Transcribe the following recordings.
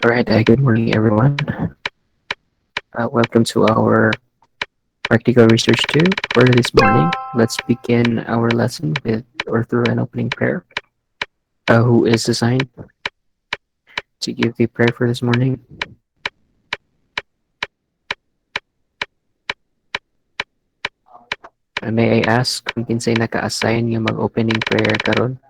All right, good morning, everyone. Welcome to our practical research 2 for this morning. Let's begin our lesson with or through an opening prayer. Who is assigned to give the prayer for this morning? May I ask kung kinsay naka-assign nga mag-opening prayer karon?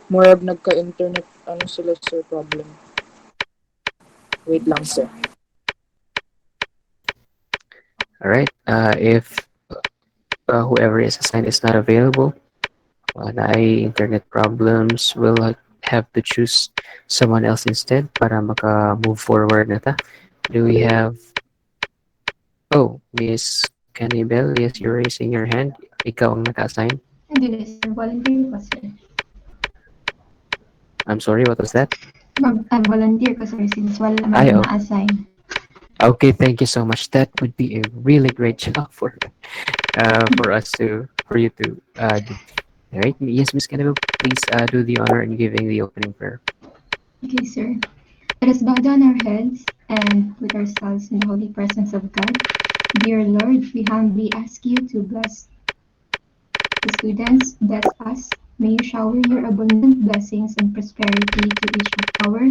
Murag nagka-internet ano sila sir problem. Wait lang sir. All right. If whoever is assigned is not available, na internet problems, we'll have to choose someone else instead para maka-move forward na ta. Do we have... Oh, Miss Cannibal, yes, you're raising your hand. Ikaw ang naka-assign. Hindi na, sir. Volunteer ko, sir. I'm sorry, what was that? Volunteer ko, sir, since wala Ay, naman oh. na-assign. Okay, thank you so much. That would be a really great job for for you to do. All right, yes, Miss Cannibal, please do the honor in giving the opening prayer. Okay, sir. Let us bow down our heads and put ourselves in the holy presence of God. Dear Lord, we humbly ask you to bless the students, bless us. May you shower your abundant blessings and prosperity to each of our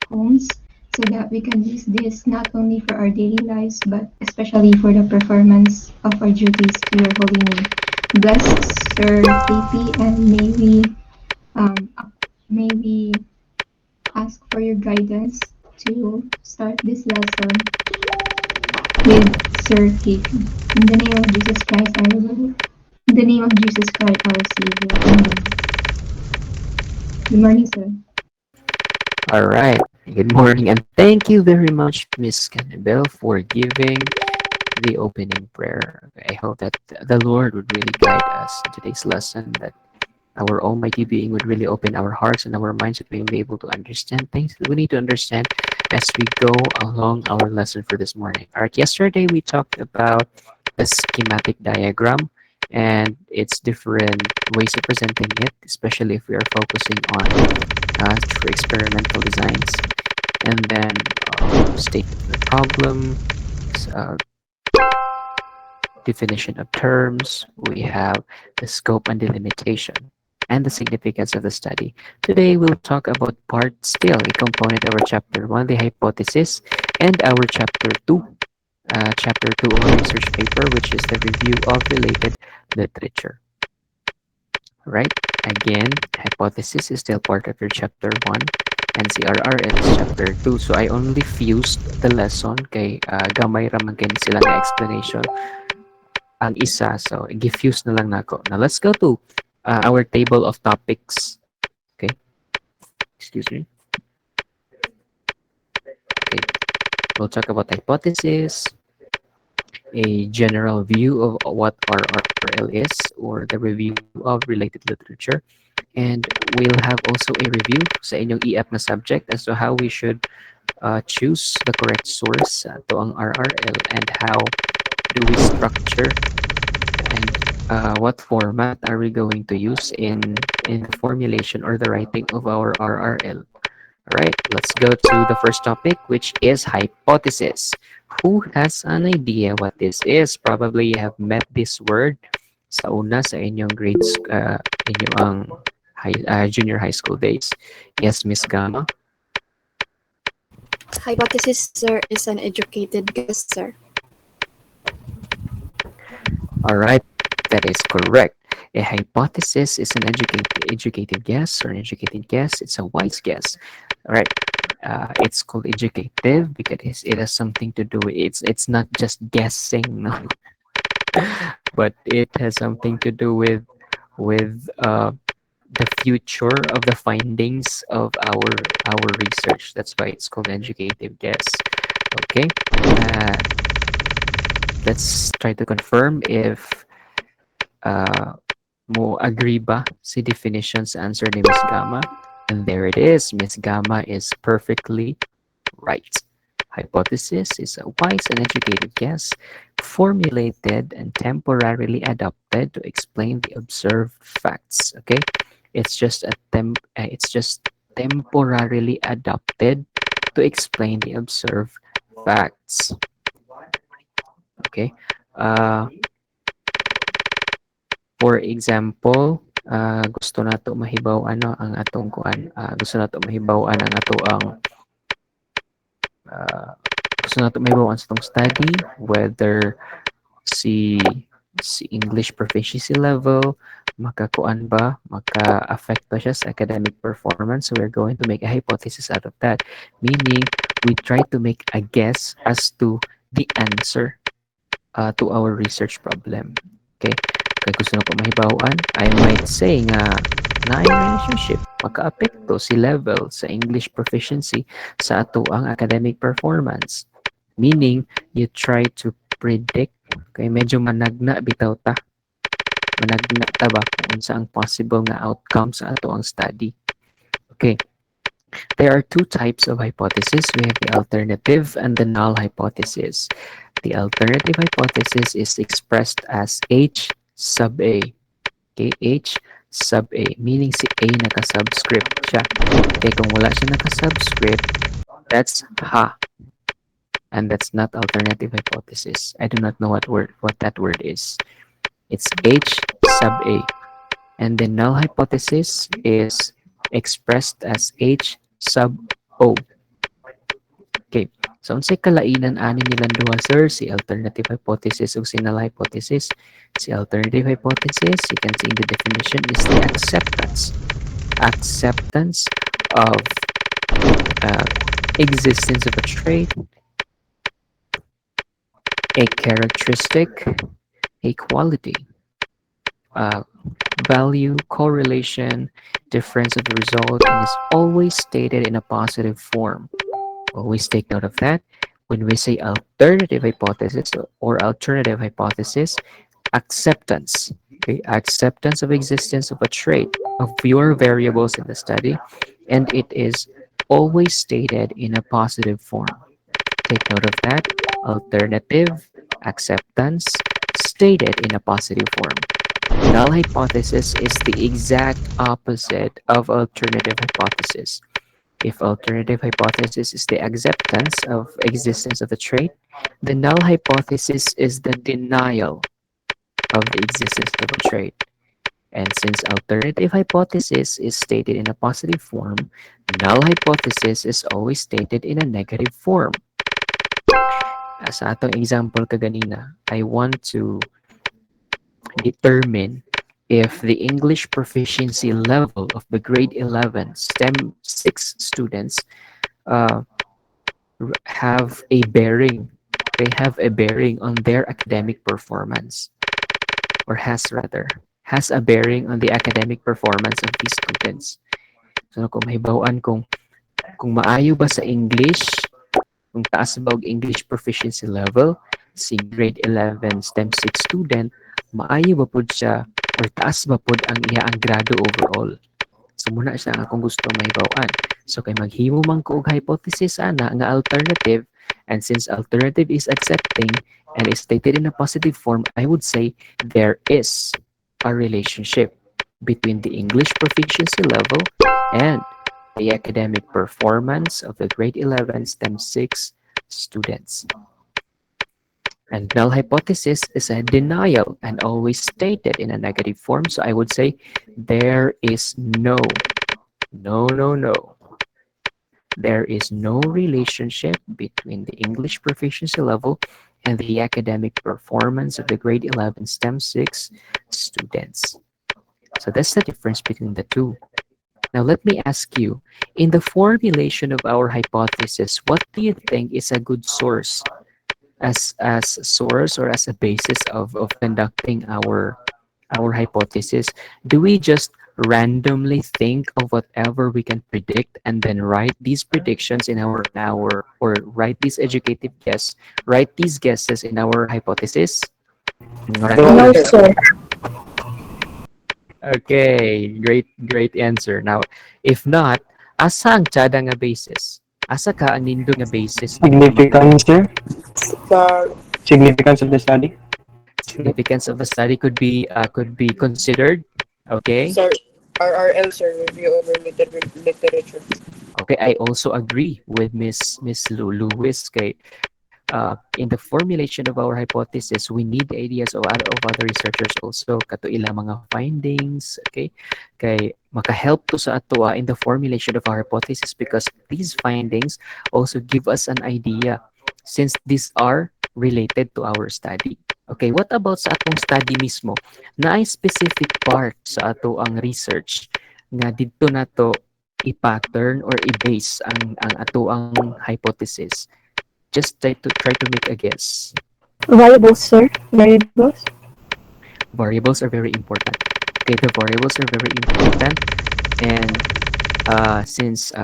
homes so that we can use this not only for our daily lives but especially for the performance of our duties to your holy name. Bless Sir PP and um, may we ask for your guidance to start this lesson with Sir KP. In the name of Jesus Christ, our Lord. In the name of Jesus Christ, our Savior. Amen. Good morning, sir. All right, good morning, and thank you very much, Miss Cannibal, for giving the opening prayer. I hope that the Lord would really guide us in today's lesson, that our Almighty Being would really open our hearts and our minds that we may be able to understand things that we need to understand as we go along our lesson for this morning. All right, yesterday we talked about the schematic diagram and its different ways of presenting it, especially if we are focusing on for experimental designs, and then statement of the problem, uh, definition of terms, we have the scope and delimitation, and the significance of the study. Today, we'll talk about part still, a component of our chapter 1, the hypothesis, and our chapter 2 of our research paper, which is the review of related literature. Right? Again, hypothesis is still part of your chapter 1, and CRR is chapter 2. So I only fused the lesson kay gamay raman kay sila nga explanation ang isa. So, gifuse na lang nako. Now, let's go to our table of topics. Okay. Excuse me. Okay. We'll talk about hypothesis, a general view of what RRL is, or the review of related literature, and we'll have also a review sa inyong e-app na subject as to how we should choose the correct source to ang RRL, and how do we structure, and what format are we going to use in the formulation or the writing of our RRL. All right, let's go to the first topic, which is hypothesis. Who has an idea what this is? Probably you have met this word sa una sa inyong grades, inyong junior high school days. Yes, Miss Gama? Hypothesis, sir, is an educated guess, sir. All right, that is correct. A hypothesis is an educated guess, or an educated guess. It's a wise guess. All right. It's called educative because it has something to do with it's not just guessing, no, but it has something to do with the future of the findings of our research. That's why it's called educative guess. Okay. Let's try to confirm if mo agree ba si definitions answer ni Miss Gama. And there it is. Miss Gama is perfectly right. Hypothesis is a wise and educated guess formulated and temporarily adopted to explain the observed facts. Okay, it's just temporarily adopted to explain the observed facts. Okay. Uh, for example, gusto nato mahibaw ano ang atong kuan. Gusto nato mahibaw ang ato ang uh, gusto nato mahibaw ang atong study whether si English proficiency level makakuan ba maka-affect ba siya sa academic performance. So we're going to make a hypothesis out of that, meaning we try to make a guess as to the answer to our research problem. Okay, kaya gusto na ko mahibawan, I might say nga na relationship maka-apekto si level sa English proficiency sa ato ang academic performance, meaning you try to predict. Kay medyo managna bitaw ta. Managna ta ba kung unsa ang possible nga outcome sa ato ang study. Okay. There are two types of hypothesis. We have the alternative and the null hypothesis. The alternative hypothesis is expressed as H sub A. Okay, H sub A, meaning si A naka-subscript siya. Okay, kung wala siya naka-subscript, that's ha. And that's not alternative hypothesis. I do not know what that word is. It's H sub A. And the null hypothesis is expressed as H sub O. Okay. So, unsay kalainan ani nilang duha, sir? Si alternative hypothesis ug si null hypothesis. Si alternative hypothesis, you can see in the definition, is the acceptance of existence of a trait, a characteristic, a quality, value, correlation, difference of the result, and is always stated in a positive form. Always take note of that. When we say alternative hypothesis or alternative hypothesis, acceptance, okay, acceptance of existence of a trait of fewer variables in the study, and it is always stated in a positive form. Take note of that. Alternative, acceptance, stated in a positive form. Null hypothesis is the exact opposite of alternative hypothesis. If alternative hypothesis is the acceptance of existence of the trait, the null hypothesis is the denial of the existence of a trait. And since alternative hypothesis is stated in a positive form, null hypothesis is always stated in a negative form. Sa atong example kaganina, I want to determine if the English proficiency level of the grade 11 STEM 6 students have a bearing. They have a bearing on their academic performance, or has a bearing on the academic performance of these students. So kung mahibawaan kung maayo ba sa English, kung taas ba og English proficiency level si grade 11 STEM 6 student, maayo ba pud siya or taas ba pud ang iya ang grado overall. So muna siya ang akong gusto mahibawaan. So kay maghimo man ko og hypothesis ana nga alternative, and since alternative is accepting and is stated in a positive form, I would say there is a relationship between the English proficiency level and the academic performance of the grade 11 STEM 6 students. And null hypothesis is a denial and always stated in a negative form. So I would say there is no. There is no relationship between the English proficiency level and the academic performance of the grade 11 STEM 6 students. So that's the difference between the two. Now let me ask you, in the formulation of our hypothesis, what do you think is a good source as source or as a basis of conducting our hypothesis? Do we just randomly think of whatever we can predict and then write these predictions in our or write these write these guesses in our hypothesis? No, sir. Okay, great answer. Now, if not, asa ang tsada nga basis? asa ka ang nindot nga basis Significance, sir. Sa Significance of the study. significance of a study could be considered. Okay. sir, RRL, sir, review of literature. Okay, I also agree with Miss Lewis. Kay in the formulation of our hypothesis, we need the ideas of other researchers also kato ilang mga findings. Okay, kay makahelp to sa ato in the formulation of our hypothesis because these findings also give us an idea since these are related to our study. Okay, what about sa atong study mismo? Naay specific part sa ato ang research nga didto nato i-pattern or i-base ang ato ang hypothesis. Just try to make a guess. Variables, sir. Variables. Variables are very important. Okay, the variables are very important, and since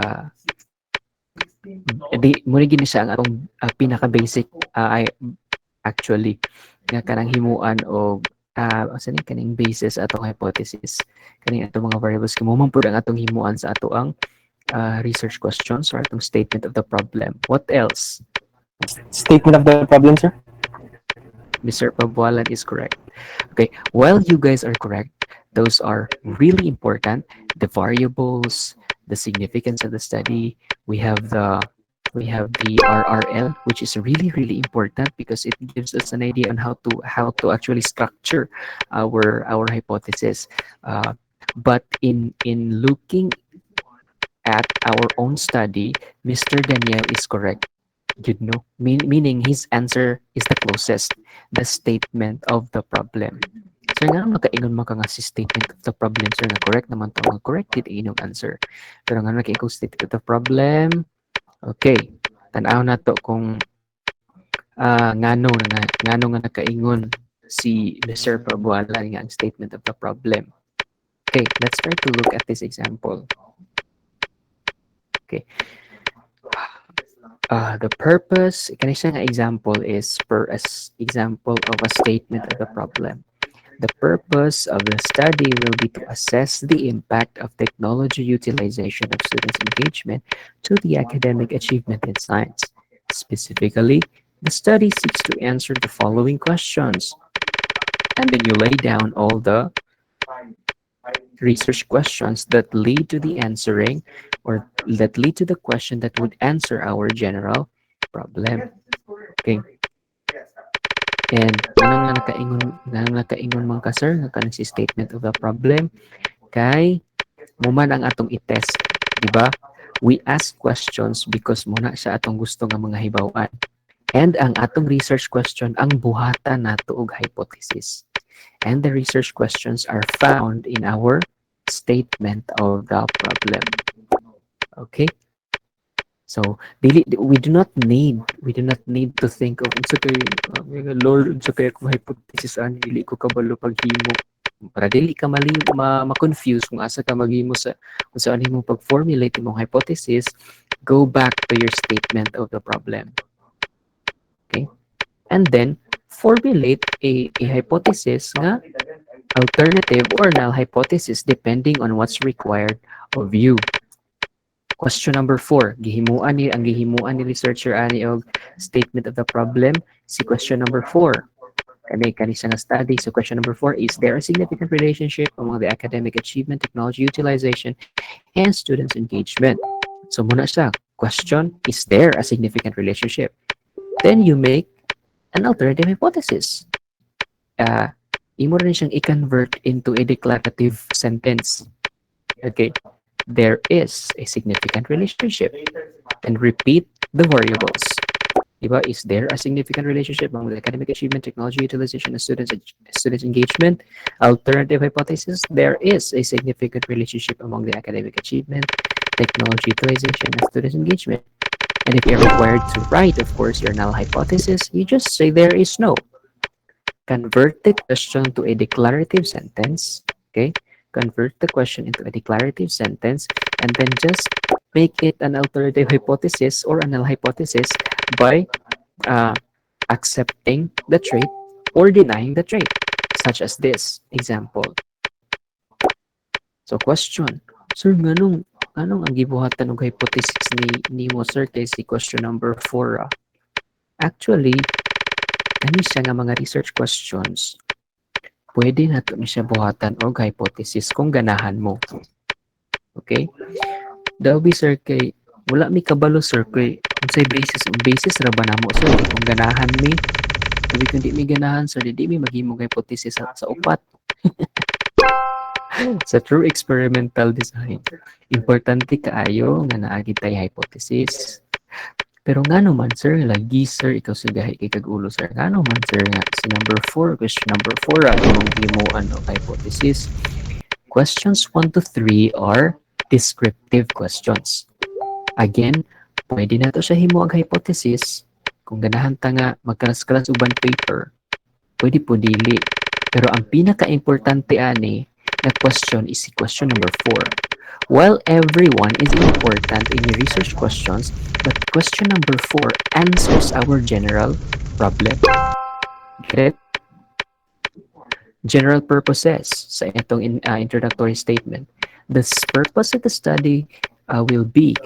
di muna gini siya ang atong pinaka basic I actually nga kanang himuan o asa ni kaning basis atong hypothesis kaning atong mga variables kamo man pud ang atong himuan sa ato ang research questions or atong statement of the problem. What else? Statement of the problem, sir. Mr. Pabualan is correct. Okay, while you guys are correct, those are really important. The variables, the significance of the study. We have the RRL, which is really important because it gives us an idea on how to actually structure our hypothesis. But in looking at our own study, Mr. Daniel is correct. You know, meaning his answer is the closest, the statement of the problem. Sir, nga makaingon maka nga si statement of the problem, sir, na correct naman to, nga corrected inyong answer. Pero nga nakaingon statement of the problem, okay, tanaw na to kung ngano nga nakaingon si Mr. Pabualan nga ang statement of the problem. Okay, let's try to look at this example. Okay. The purpose, kanina nga example is example of a statement of the problem. The purpose of the study will be to assess the impact of technology utilization of students' engagement to the academic achievement in science. Specifically, the study seeks to answer the following questions. And then you lay down all the research questions that lead to the answering or that lead to the question that would answer our general problem. Okay. And anong nakaingon man ka, sir, nga kanang si statement of the problem kay muman ang atong i-test, di ba? We ask questions because muna sa atong gusto nga mga hibaw-an. And ang atong research question ang buhatan nato og hypothesis. And the research questions are found in our statement of the problem. Okay? So we do not need to think of unsa kay Lord unsa kay akong hypothesis ani dili ko kabalo paghimo para dili ka ma-confuse kung asa ka maghimo sa unsa ani mo pag-formulate imong hypothesis. Go back to your statement of the problem. Okay? And then formulate a hypothesis nga alternative or null hypothesis depending on what's required of you. Question number 4, gihimuan ni researcher ani og statement of the problem. Si question number 4, kani siya nga study. So question number 4, is there a significant relationship among the academic achievement, technology utilization, and students' engagement? So muna siya, question, is there a significant relationship? Then you make an alternative hypothesis. Imo rin siyang i-convert into a declarative sentence. Okay. There is a significant relationship, and repeat the variables. Diba? Is there a significant relationship among the academic achievement, technology utilization, and students engagement? Alternative hypothesis, there is a significant relationship among the academic achievement, technology utilization, and students engagement. And if you're required to write, of course, your null hypothesis, you just say there is no. Convert the question to a declarative sentence. Okay? Convert the question into a declarative sentence, and then just make it an alternative hypothesis or a null hypothesis by accepting the trait or denying the trait, such as this example. So question, sir, nganong anong ang gibuhatan og hypothesis ni mo sir kay si question number 4 Actually, ani siya nga mga research questions. Pwede na to siya buhatan og hypothesis kung ganahan mo. Okay? Daw sir kay wala mi kabalo sir kay unsay basis ra ba namo sir kay kung ganahan mi sabi kung di mi ganahan sir di mi maghimo og hypothesis sa upat. Sa true experimental design, importante kaayo nga naa tay hypothesis. Pero nga naman sir, lagi sir, ikaw sa gahi kay kagulo sir. Nga naman sir, nga si number 4, question number 4, ang imong himuan o hypothesis. Questions 1 to 3 are descriptive questions. Again, pwede na to siya himo ang hypothesis. Kung ganahan ta nga magkalas-kalas uban paper, pwede po dili. Pero ang pinaka-importante ani na question is si question number 4. While everyone is important in your research questions, but question number 4 answers our general problem. Get it? General purposes sa itong introductory statement. The purpose of the study will be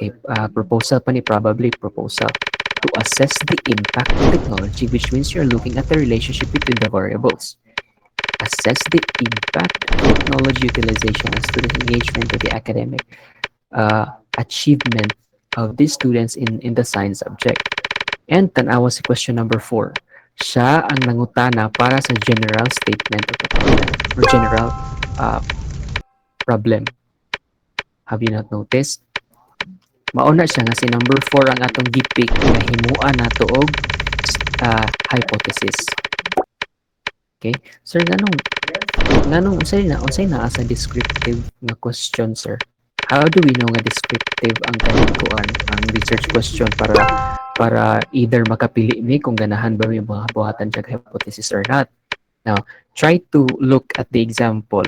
proposal pa ni probably proposal to assess the impact of technology, which means you're looking at the relationship between the variables. Assess the impact of technology utilization and student engagement of the academic achievement of these students in the science subject. And tanawa si question number 4. Siya ang nangutana para sa general statement of the problem or general problem. Have you not noticed? Mauna siya nga si number 4 ang atong gipik na himuan nato og hypothesis. Okay? Sir, nganong unsay na as a descriptive nga question, sir? How do we know nga descriptive ang kanang kuan ang research question para either makapili mi kung ganahan ba mi mga buhatan siya hypothesis or not? Now, try to look at the example.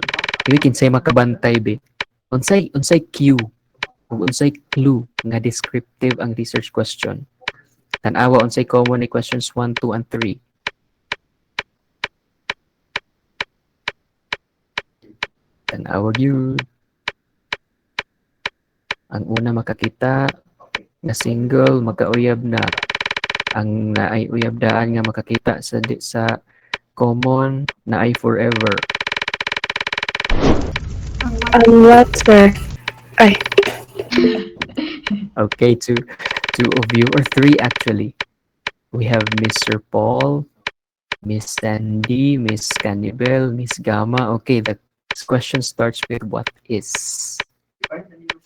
We can say makabantay be. Unsay cue ug unsay clue nga descriptive ang research question. Tan-awa unsay common ni questions 1, 2 and 3. Tan-awag yun. Ang una makakita na single, magkauyab na. Ang naay uyab daan nga makakita sa common na ay forever. What, sir? Ay, Okay, two of you, or 3 actually. We have Mr. Paul, Miss Sandy, Miss Cannibal, Miss Gamma. Okay, the question starts with what is.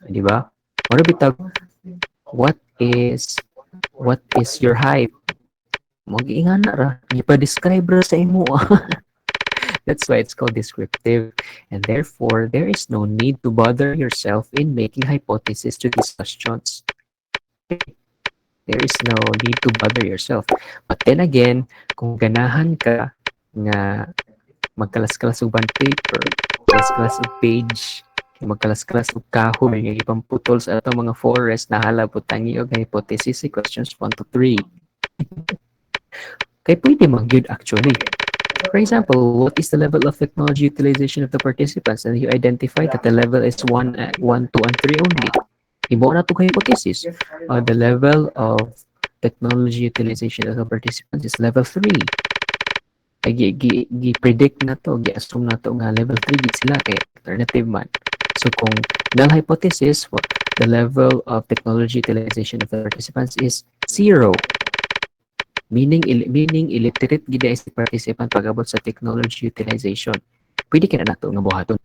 Di ba? Ano bitag? What is your height? Mag-iingan na ra. Ipa-describe ra sa imo. That's why it's called descriptive. And therefore, there is no need to bother yourself in making hypotheses to these questions. There is no need to bother yourself. But then again, kung ganahan ka nga magkalas-kalas uban paper, magkalas-kalas og page, magkalas-kalas og kahoy nga ipamputol sa atong mga forest na halabot ang iyong hypothesis si questions 1 to 3. Kay pwede mag-good actually. For example, what is the level of technology utilization of the participants? And you identify that the level is 1, 2, and 3 only. Imo na ito hypothesis. The level of technology utilization of the participants is level 3. Gi-predict na to, gi-assume na to nga level 3 gid sila kay alternative man. So kung null hypothesis, the level of technology utilization of the participants is 0. Meaning illiterate gid ay si participant pag-abot sa technology utilization. Pwede ka na nato nga buhaton.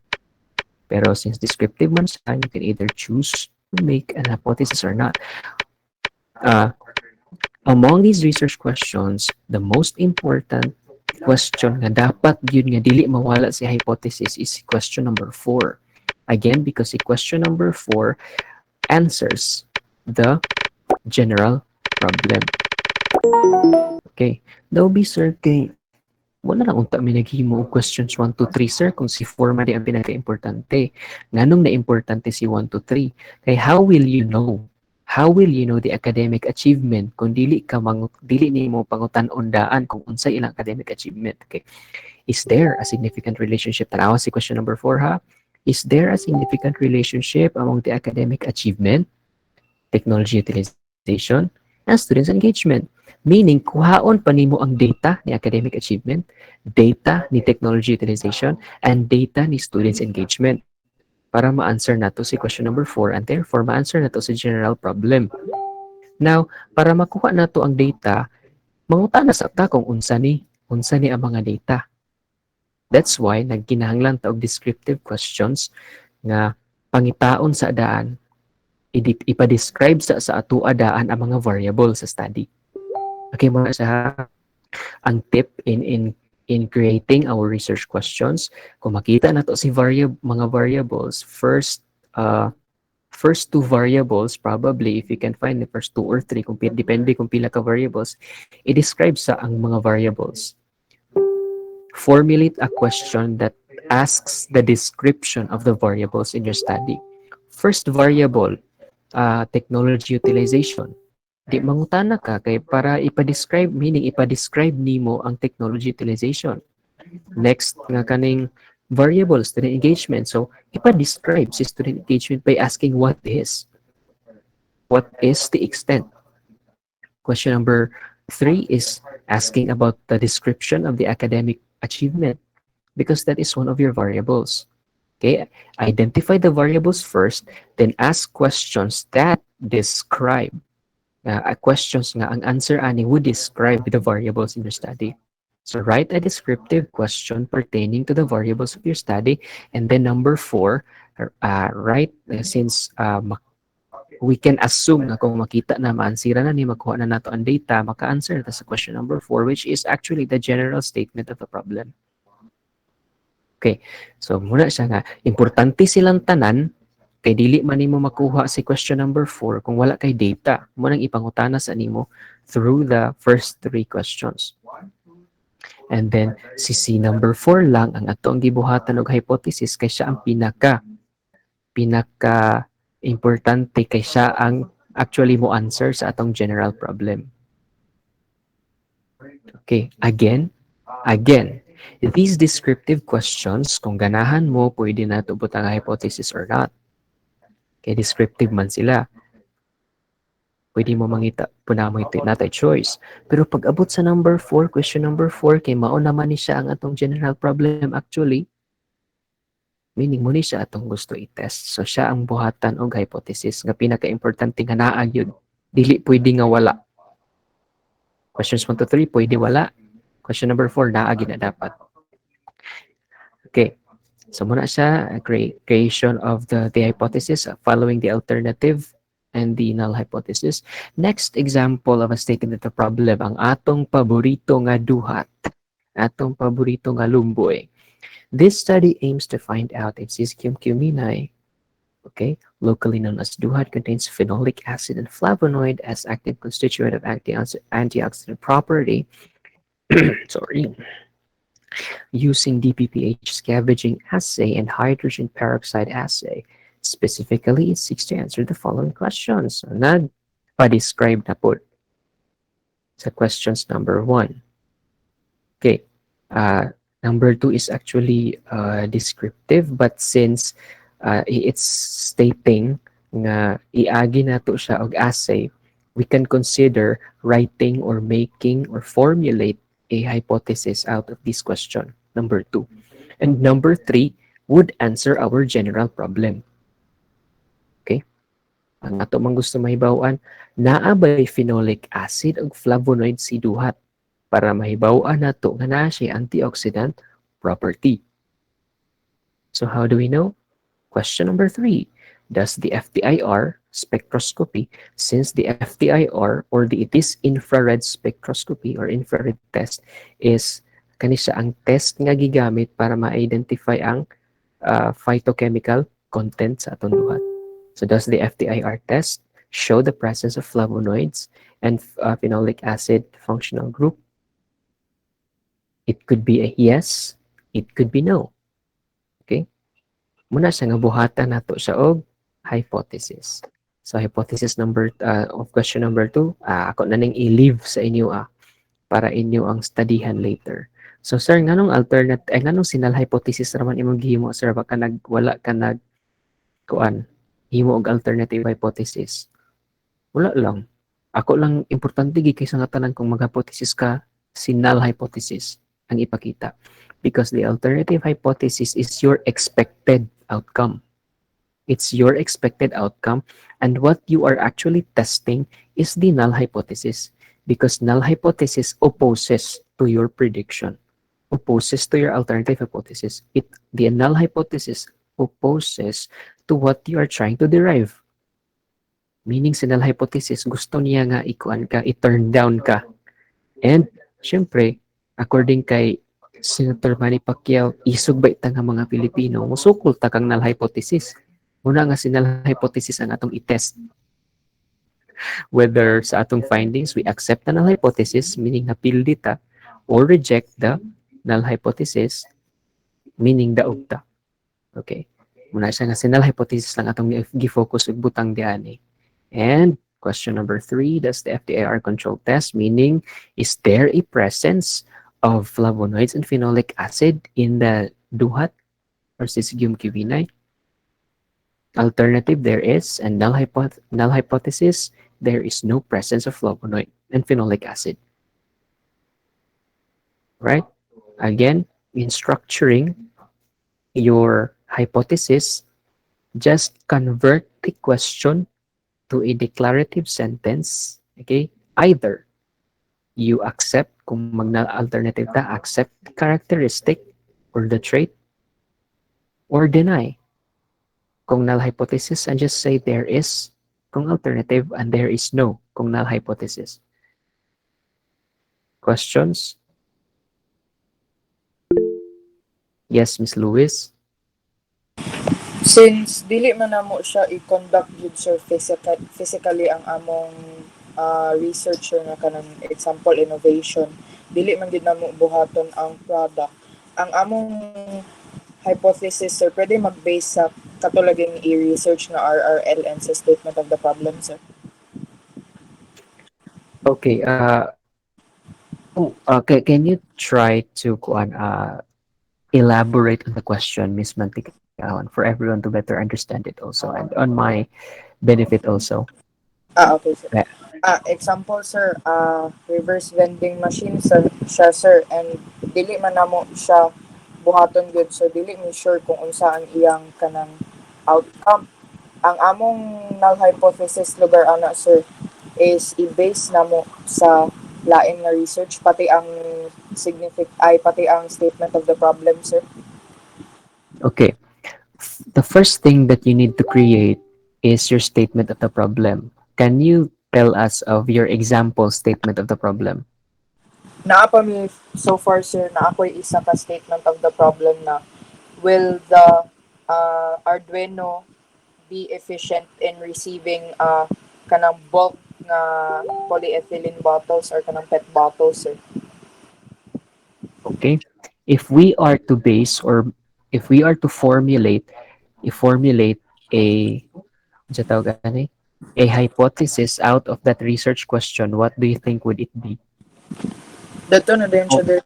Pero since descriptive man siya, you can either choose to make an hypothesis or not. Among these research questions, the most important question nga dapat yun nga dili mawala si hypothesis is question number 4. Again, because si question number 4 answers the general problem. Okay. Daw be sir kay wala lang unta mi naghimo og questions 1 to 3 sir kung si 4 man di ang pinaka-importante. Nganong na importante si 1 to 3? Kay how will you know? How will you know the academic achievement kung dili nimo pangutan-on daan kung unsay ilang academic achievement? Okay. Is there a significant relationship? Tanawa si question number 4 ha. Is there a significant relationship among the academic achievement, technology utilization, and students' engagement? Meaning, kuhaon pa nimo ang data ni academic achievement, data ni technology utilization, and data ni students' engagement para ma-answer nato si question number 4 and therefore ma-answer nato si general problem. Now, para makuha nato ang data, mangutana sa ta kung unsa ni ang mga data. That's why nagkinahanglan ta og descriptive questions nga pangitaon sa daan, ipa-describe sa atua daan ang mga variable sa study. Okay mo na sa ang tip in creating our research questions. Kung makita nato si mga variables, first two variables, probably if you can find the first two or three, depende kung pila ka variables, i-describe sa ang mga variables. Formulate a question that asks the description of the variables in your study. First variable, technology utilization. Di mangutana ka kay para ipa-describe, meaning ipa-describe nimo ang technology utilization. Next nga kaning variable, student engagement. So, ipa-describe si student engagement by asking what is the extent. Question number 3 is asking about the description of the academic achievement because that is one of your variables. Okay, identify the variables first, then ask questions that describe questions nga ang answer ani would describe the variables in your study. So write a descriptive question pertaining to the variables of your study, and then number 4, write since we can assume na kung makita na maansira na ni makuha na nato ang data, maka-answer na sa question number 4, which is actually the general statement of the problem. Okay, so muna siya nga, importante silang tanan, kay dili man nimo makuha si question number 4 kung wala kay data. Mo nang ipangutana sa nimo through the first 3 questions. And then si number 4 lang ang atong gibuhatan og hypothesis kay siya ang pinaka importante, kay siya ang actually mo answer sa atong general problem. Okay, again, these descriptive questions, kung ganahan mo, pwede na ito butang hypothesis or not. Kaya descriptive man sila. Pwede mo mangita, puna mo ito natin choice. Pero pag abot sa number 4, question number 4, kay mao naman ni siya ang atong general problem actually, meaning mo ni siya atong gusto i-test. So siya ang buhatan og hypothesis nga pinaka-importante nga naa yun. Dili pwede nga wala. Questions 1 to 3, pwede wala. Question number 4, naa gina dapat. Okay. So muna siya, creation of the hypothesis following the alternative and the null hypothesis. Next example of a statement of the problem, ang atong paborito nga duhat, atong paborito nga lumboy. This study aims to find out if Zizkium cuminae, okay, locally known as duhat, contains phenolic acid and flavonoid as active constituent of antioxidant property. Sorry. Using DPPH scavenging assay and hydrogen peroxide assay. Specifically, it seeks to answer the following questions. So, nagpa-describe na po sa questions number 1. Okay. Number 2 is actually descriptive, but since it's stating nga iagi nato siya og assay, we can consider writing or making or formulate a hypothesis out of this question, number 2. And number 3 would answer our general problem. Okay? Ang ato mang gusto mahibawan, naa ba'y phenolic acid o flavonoid si duhat para mahibawan nato nga naa siya antioxidant property. So how do we know? Question number 3. Does the FTIR spectroscopy, since the FTIR or it is infrared spectroscopy or infrared test is kanisa ang test nga gigamit para ma-identify ang phytochemical content sa atong duhat. So does the FTIR test show the presence of flavonoids and phenolic acid functional group? It could be a yes, it could be no. Okay? Muna siya nga buhatan nato siya og hypothesis. So hypothesis number of question number 2, ako na ning i-leave sa inyo para inyo ang studyhan later. So sir, nganong nganong sinal hypothesis raman imong gihimo sir baka wala ka kuan himo og alternative hypothesis. Wala lang. Ako lang importante gi kaysa nga tanan kung mag-hypothesis ka, sinal hypothesis ang ipakita. Because the alternative hypothesis is your expected outcome. It's your expected outcome, and what you are actually testing is the null hypothesis, because null hypothesis opposes to your prediction, opposes to your alternative hypothesis. The null hypothesis opposes to what you are trying to derive. Meaning sa null hypothesis, gusto niya nga ikuan ka, i-turn down ka. And, syempre, according kay Senator Manny Pacquiao, isog ba ita nga mga Pilipino, musukol ta kang null hypothesis. Muna nga si null hypothesis ang atong i-test. Whether sa atong findings, we accept the null hypothesis, meaning napildi ta, or reject the null hypothesis, meaning daog ta. Okay? Muna siya nga si null hypothesis lang atong gi-focus ug butang diani. And question number 3, does the FTIR control test, meaning is there a presence of flavonoids and phenolic acid in the duhat or Syzygium cuvinae? Alternative, there is, and null hypothesis, there is no presence of flavonoid and phenolic acid. Right? Again, in structuring your hypothesis, just convert the question to a declarative sentence. Okay? Either you accept, kung alternative ta, accept the characteristic or the trait, or deny. Kung null hypothesis, and just say there is, kung alternative, and there is no, kung null hypothesis. Questions? Yes, Miss Lewis? Since dili man namo siya i-conduct jud sir physically ang among researcher nga kanang example innovation, dili man gid namo buhaton ang product. Ang among hypothesis sir pwede mag-base sa katulaging i-research na RRLN sa statement of the problem sir. Okay, okay, can you try to elaborate on the question, Miss Manticaon, for everyone to better understand it also, and on my benefit also? Okay sir. Yeah. Example sir, reverse vending machine sir, siya sir, and dili man namo siya buhaton good, so dili mi sure kung unsa ang iyang kanang outcome. Ang among null hypothesis lugar ana sir is i-base namo sa lain nga research pati ang pati ang statement of the problem sir. Okay. The first thing that you need to create is your statement of the problem. Can you tell us of your example statement of the problem? Naa pa mi so far sir, na ako'y isa ka statement of the problem na will the Arduino be efficient in receiving kanang bulk nga polyethylene bottles or kanang PET bottles sir. Okay. If we are to base, or if we are to formulate a ano tawag ani? A hypothesis out of that research question, what do you think would it be? Dato na din siya there,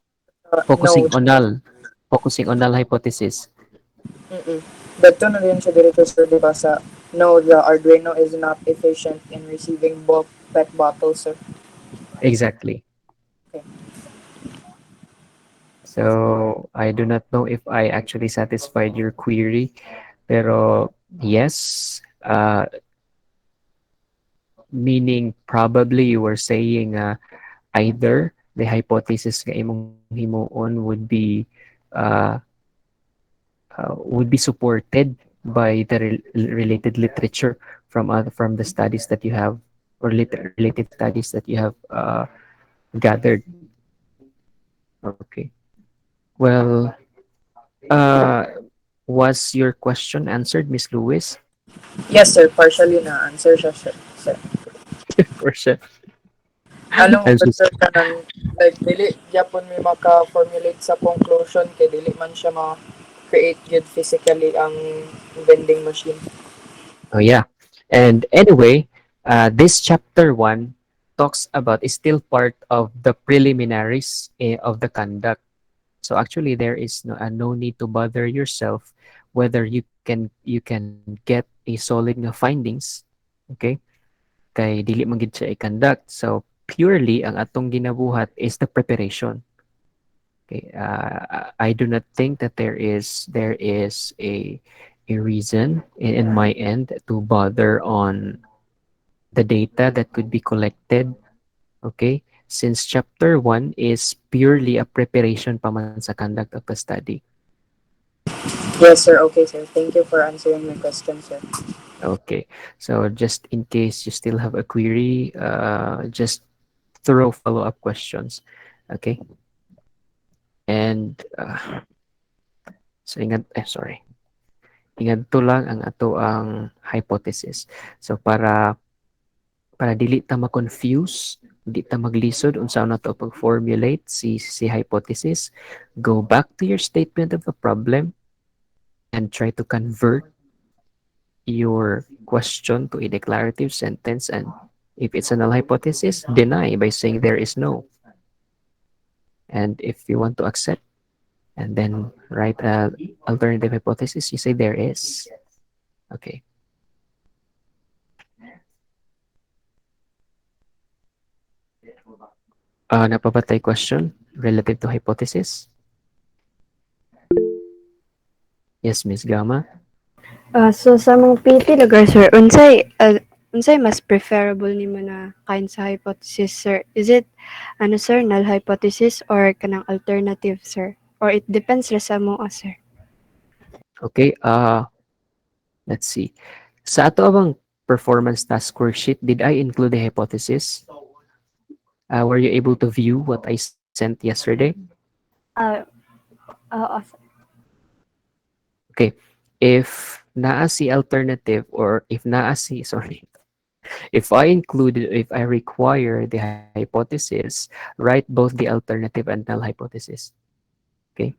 Focusing no. on null hypothesis. Dato na din siya dito sir, diba, sa no, the Arduino is not efficient in receiving bulk PET bottles sir. Exactly. Okay. So I do not know if I actually satisfied your query, pero yes, meaning probably you were saying either the hypothesis nga imong himuon would be supported by the related literature from the studies that you have, or related studies that you have gathered. Okay. Well, was your question answered, Miss Lewis? Yes sir, partially na answer siya sir. For sure. Anong I'm so sir kanang like dili gyapon mi maka-formulate sa conclusion kay dili man siya ma-create good physically ang vending machine. Oh yeah. And anyway, this chapter 1 talks about, is still part of the preliminaries of the conduct. So actually, there is no need to bother yourself whether you can get a solid nga findings, okay? Kay dili man gid siya i-conduct. So purely ang atong ginabuhat is the preparation. Okay, I do not think that there is a reason in my end to bother on the data that could be collected. Okay, since chapter 1 is purely a preparation pa man sa conduct of the study. Yes, sir. Okay, sir. Thank you for answering my question, sir. Okay, so just in case you still have a query, just throw follow-up questions. Okay, and so sorry. Ingadto lang ang ato ang hypothesis. So para dili ta ma-confuse, di ta maglisod unsa na to pag-formulate si hypothesis, go back to your statement of the problem and try to convert your question to a declarative sentence, and if it's a null hypothesis, deny by saying there is no. And if you want to accept and then write a alternative hypothesis, you say there is. Okay. Napapatay question relative to hypothesis? Yes, Miss Gama. So sa mga PT lugar sir, unsay mas preferable nimo na kain sa hypothesis sir? Is it sir, null hypothesis or kanang alternative sir? Or it depends ra sa mo sir? Okay, let's see. Sa ato abang performance task worksheet, did I include the hypothesis? Were you able to view what I sent yesterday? Uh, sir. Okay. If naa si alternative, or if naa si, sorry, if I require the hypothesis, write both the alternative and null hypothesis. Okay?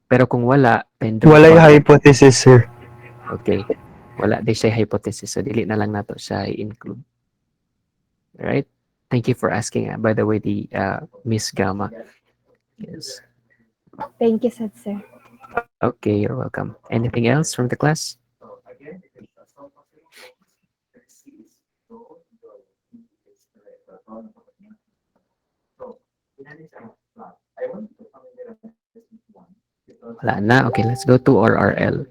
Pero kung wala, then don't Wala yung bother. hypothesis, sir. Okay. Wala di siya hypothesis. So, dili na lang nato siya i-include. Alright? Thank you for asking. By the way, the Miss Gama. Yes. Thank you sir. Okay, you're welcome. Anything else from the class? Wala na. Okay, let's go to RRL.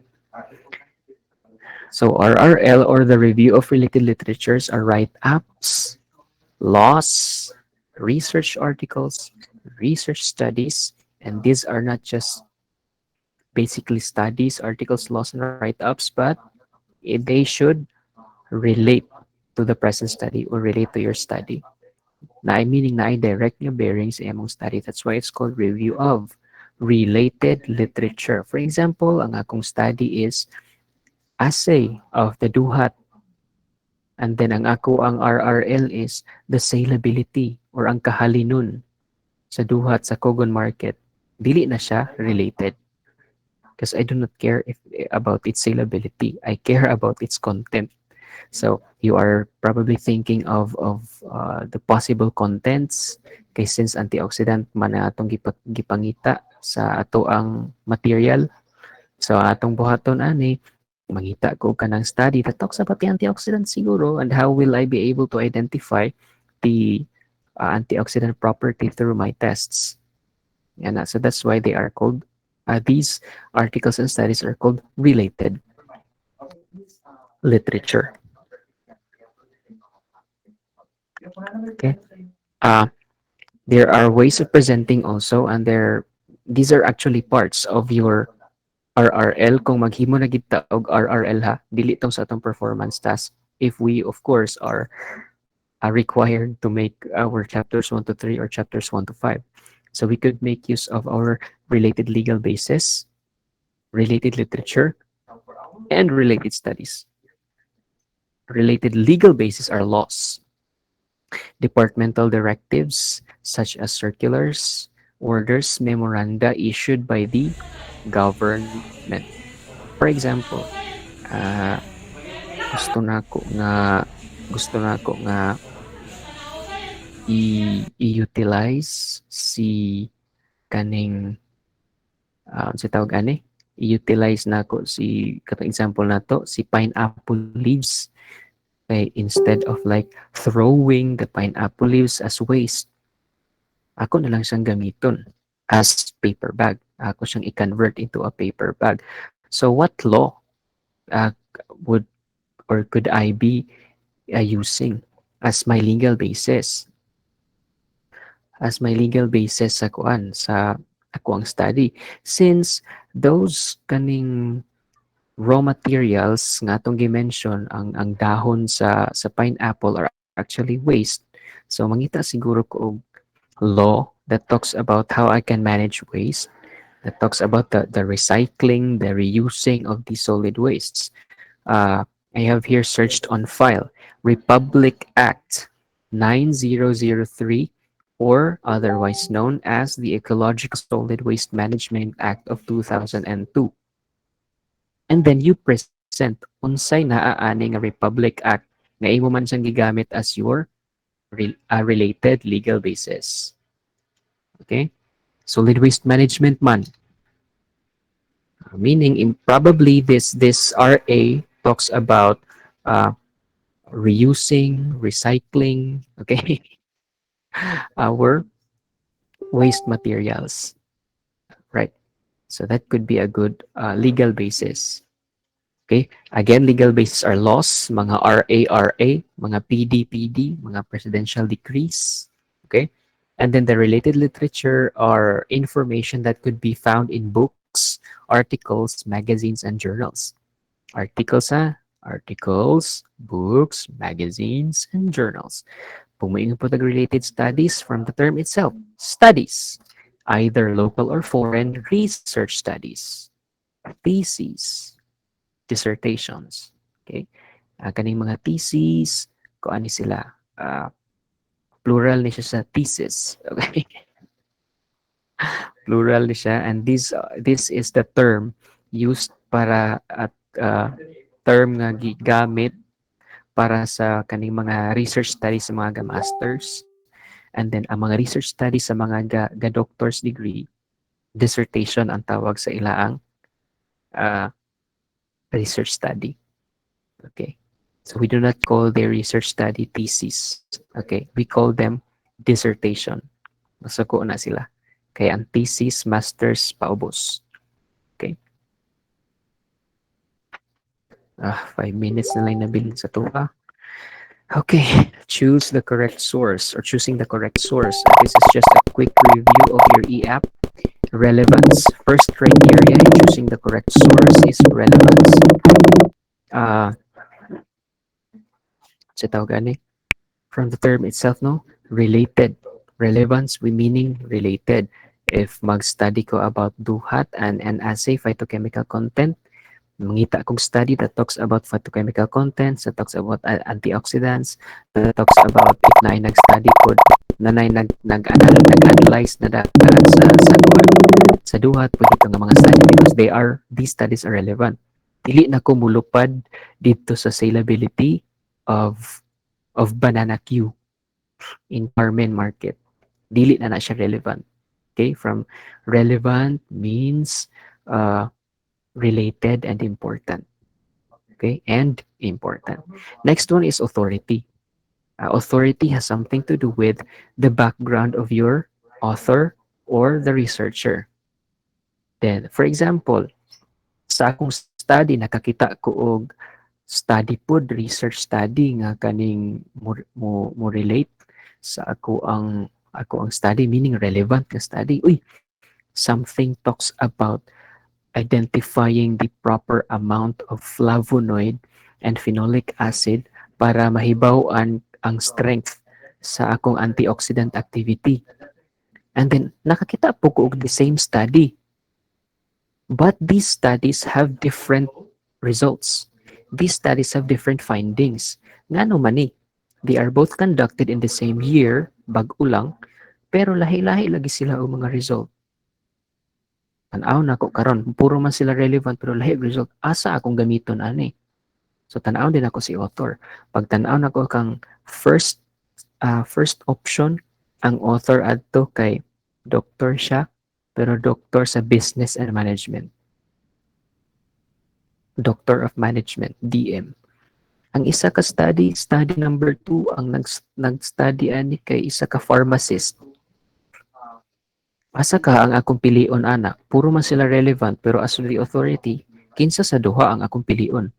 So RRL, or the review of related literatures, are write-ups, laws, research articles, research studies, and these are not just basically studies, articles, laws, and write-ups, but they should relate to the present study or relate to your study. Na meaning na ay direct nga bearing sa imong study. That's why it's called review of related literature. For example, ang akong study is assay of the duhat. And then ang RRL is the salability or ang kahalinon sa duhat sa Kogon Market. Dili na siya related. Because I do not care about its salability. I care about its content. So you are probably thinking of the possible contents, kay since antioxidant man na atong gipangita sa ato ang material. So atong buhaton ani, mangita ko kanang study that talks about the antioxidant siguro, and how will I be able to identify the antioxidant property through my tests. And so that's why they are called, these articles and studies are called related literature. Okay. There are ways of presenting also, and these are actually parts of your RRL. Kung maghimo na gid ta og RRL ha, dili tong sa atong performance task. If we of course are required to make our chapters 1 to 3 or chapters 1 to 5. So we could make use of our related legal basis, related literature, and related studies. Related legal basis are laws, departmental directives such as circulars, orders, memoranda issued by the government. For example, gusto nako nga i-utilize si kaning Sa tawag ani, i-utilize na ko si katong example na to, si pineapple leaves. Okay, instead of like throwing the pineapple leaves as waste, ako na lang siyang gamiton as paper bag. Ako siyang i-convert into a paper bag. So what law uh, would or could I be using as my legal basis? As my legal basis sa kuan sa ako ang study, since those kaning raw materials nga atong gi-mention, ang dahon sa pineapple are actually waste. So mangita siguro ko og law that talks about how I can manage waste, that talks about the recycling, the reusing of these solid wastes. I have here searched on file Republic Act 9003, or otherwise known as the Ecological Solid Waste Management Act of 2002. And then you present unsay naaani nga Republic Act nga imo man siyang gigamit as your related legal basis. Okay? Solid waste management man. Meaning, probably this RA talks about uh, reusing, recycling, okay, our waste materials, right? So that could be a good legal basis. Okay, again, legal basis are laws, mga RA, mga PD, mga presidential decrees, okay? And then the related literature are information that could be found in books, articles, magazines, and journals. Articles, articles, books, magazines, and journals. Pumaingon po related studies from the term itself. Studies, either local or foreign, research studies, theses, dissertations. Okay? Kaning mga theses, kung ano sila, plural ni siya sa thesis. Okay? Plural ni siya, and this is the term used para at term nga gigamit para sa kaning mga research studies sa mga masters, and then ang mga research studies sa mga doctor's degree, dissertation ang tawag sa ilaang research study. Okay, so we do not call their research study thesis. Okay, we call them dissertation. Masuko na sila. Kaya ang thesis, masters, paubos. Okay. 5 minutes na lang nabilin sa tuwa. Okay, choose the correct source or choosing the correct source. This is just a quick review of your e-app. Relevance. First criteria in choosing the correct source is relevance. Sa tawag gani? From the term itself, no? Related. Relevance, we meaning related. If mag-study ko about duhat and assay phytochemical content, mangita kong study that talks about phytochemical contents, that talks about antioxidants, that talks about if na nag-study ko, na nag-analyze na dagat sa duhat, pwede ito nga mga study because these studies are relevant. Dili na ko mulupad dito sa salability of banana Q in Carmen market. Dili na siya relevant. Okay, from relevant means related and important. Okay, and important. Next one is authority. Authority has something to do with the background of your author or the researcher. Then, for example, sa akong study, nakakita ko og study pod, research study nga kaning mo relate sa ako ang study, meaning relevant nga study. Uy, something talks about identifying the proper amount of flavonoid and phenolic acid para mahibaw-an ang strength sa akong antioxidant activity. And then, nakakita po ko og the same study. But these studies have different results. These studies have different findings. Ngano man ni? They are both conducted in the same year, bag-o lang, pero lahi-lahi lagi sila o mga result. Tanaw na ko karon, puro man sila relevant pero lahi result. Asa akong gamiton ani? So tanaw din ako si author. Pag tanaw na ko kang first option, ang author adto kay doctor siya, pero doctor sa business and management. Doctor of Management, DM. Ang isa ka study number 2, ang nag-study ani kay isa ka pharmacist. Asa ka ang akong pilion ana? Puro man sila relevant pero as the authority, kinsa sa duha ang akong pilion?